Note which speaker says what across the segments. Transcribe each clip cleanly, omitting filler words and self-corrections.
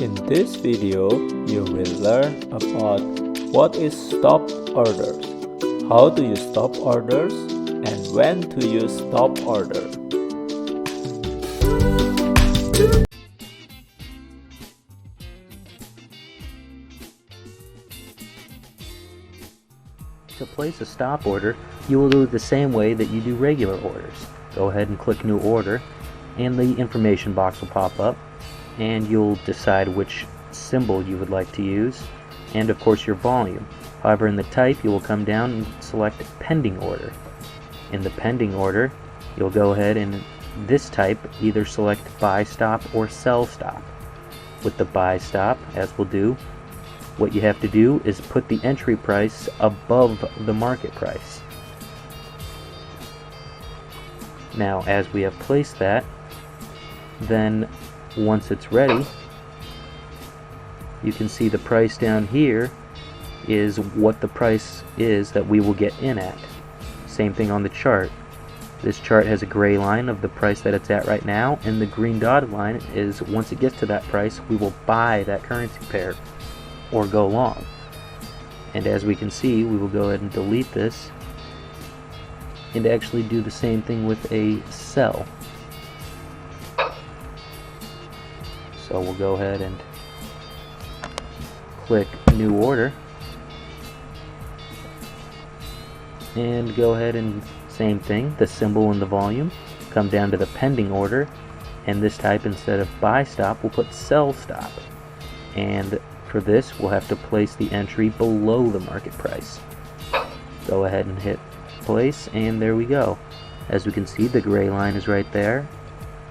Speaker 1: In this video, you will learn about what is stop orders, how to use stop orders, and when to use stop order.
Speaker 2: To place a stop order, you will do it the same way that you do regular orders. Go ahead and click New Order, and the information box will pop up, and you'll decide which symbol you would like to use, and of course your volume. However, in the type, you will come down and select Pending Order. In the Pending Order, you'll go ahead and this type either select Buy Stop or Sell Stop. With the Buy Stop, as we'll do, what you have to do is put the entry price above the market price. Now, as we have placed that, then once it's ready, you can see the price down here is what the price is that we will get in at. Same thing on the chart. This chart has a gray line of the price that it's at right now, and the green dotted line is once it gets to that price, we will buy that currency pair or go long. And as we can see, we will go ahead and delete this and actually do the same thing with a sell. So we'll go ahead and click New Order and go ahead and same thing, the symbol and the volume, come down to the Pending Order, and this type, instead of Buy Stop, we'll put Sell Stop. And for this, we'll have to place the entry below the market price. Go ahead and hit place, and there we go. As we can see, the gray line is right there,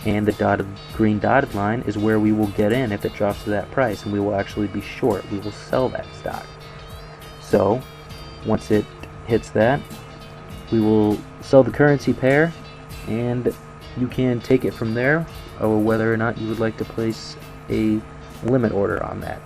Speaker 2: and the green dotted line is where we will get in if it drops to that price, and we will actually be short. We will sell that stock. So once it hits that, we will sell the currency pair, and you can take it from there, or whether or not you would like to place a limit order on that.